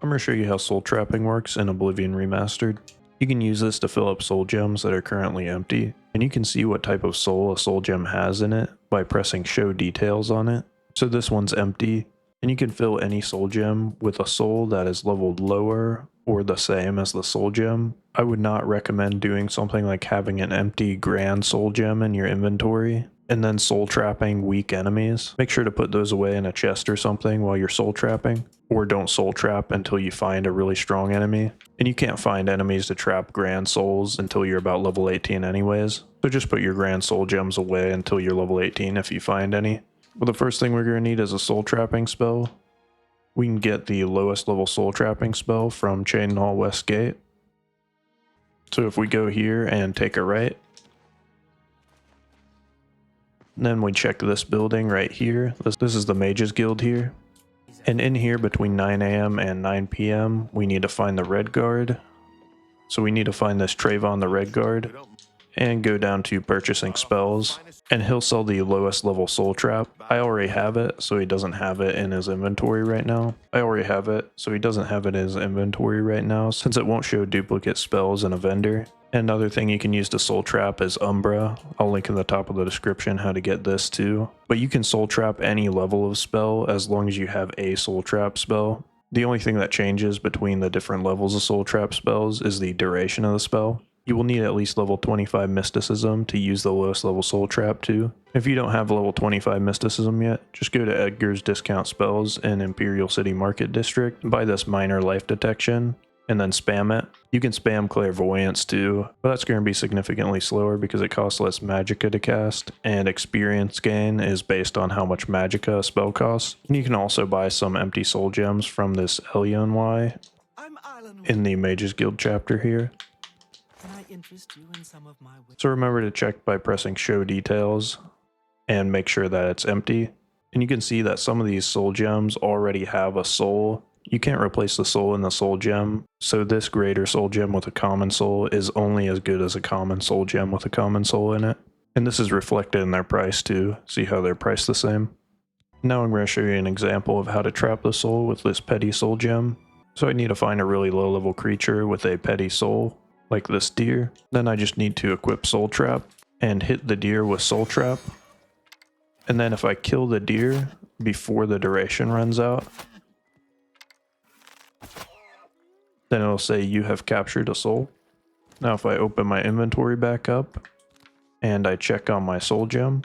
I'm going to show you how soul trapping works in Oblivion Remastered. You can use this to fill up soul gems that are currently empty, and you can see what type of soul a soul gem has in it by pressing show details on it. So this one's empty, and you can fill any soul gem with a soul that is leveled lower or the same as the soul gem. I would not recommend doing something like having an empty grand soul gem in your inventory and then soul trapping weak enemies. Make sure to put those away in a chest or something while you're soul trapping, or don't soul trap until you find a really strong enemy. And you can't find enemies to trap grand souls until you're about level 18 anyways, so just put your grand soul gems away until you're level 18 if you find any. Well, the first thing we're going to need is a soul trapping spell. We can get the lowest level soul trapping spell from Chain Hall West Gate. So if we go here and take a right, then we check this building right here. This is the Mages Guild here. And in here between 9 AM and 9 PM, we need to find the Red Guard. So we need to find this Trayvon the Red Guard and go down to purchasing spells. And he'll sell the lowest level soul trap. I already have it, so he doesn't have it in his inventory right now. Since it won't show duplicate spells in a vendor. Another thing you can use to soul trap is Umbra. I'll link in the top of the description how to get this too. But you can soul trap any level of spell as long as you have a soul trap spell. The only thing that changes between the different levels of soul trap spells is the duration of the spell. You will need at least level 25 mysticism to use the lowest level soul trap too. If you don't have level 25 mysticism yet, just go to Edgar's discount spells in Imperial City Market District, buy this minor life detection, and then spam it. You can spam clairvoyance too, but that's going to be significantly slower because it costs less magicka to cast, and experience gain is based on how much magicka a spell costs. And you can also buy some empty soul gems from this Elyonwy in the Mages Guild chapter here. So remember to check by pressing show details and make sure that it's empty. And you can see that some of these soul gems already have a soul. You can't replace the soul in the soul gem, so this greater soul gem with a common soul is only as good as a common soul gem with a common soul in it. And this is reflected in their price too. See how they're priced the same? Now I'm going to show you an example of how to trap the soul with this petty soul gem. So I need to find a really low level creature with a petty soul, like this deer. Then I just need to equip soul trap and hit the deer with soul trap. And then if I kill the deer before the duration runs out, then it'll say you have captured a soul. Now if I open my inventory back up and I check on my soul gem,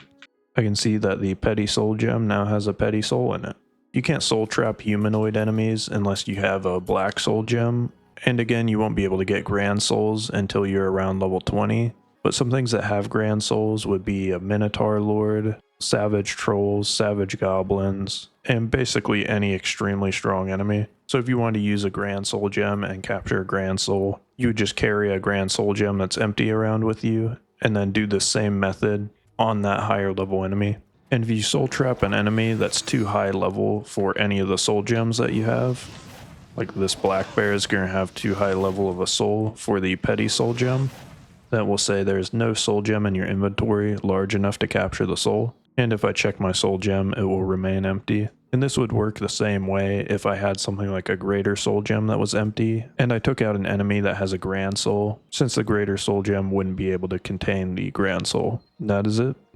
I can see that the petty soul gem now has a petty soul in it. You can't soul trap humanoid enemies unless you have a black soul gem. And again, you won't be able to get grand souls until you're around level 20. But some things that have grand souls would be a Minotaur Lord, savage trolls, savage goblins, and basically any extremely strong enemy. So if you want to use a grand soul gem and capture a grand soul, you would just carry a grand soul gem that's empty around with you, and then do the same method on that higher level enemy. And if you soul trap an enemy that's too high level for any of the soul gems that you have, like this black bear is going to have too high level of a soul for the petty soul gem, that will say there's no soul gem in your inventory large enough to capture the soul. And if I check my soul gem, it will remain empty. And this would work the same way if I had something like a greater soul gem that was empty, and I took out an enemy that has a grand soul, since the greater soul gem wouldn't be able to contain the grand soul. That is it.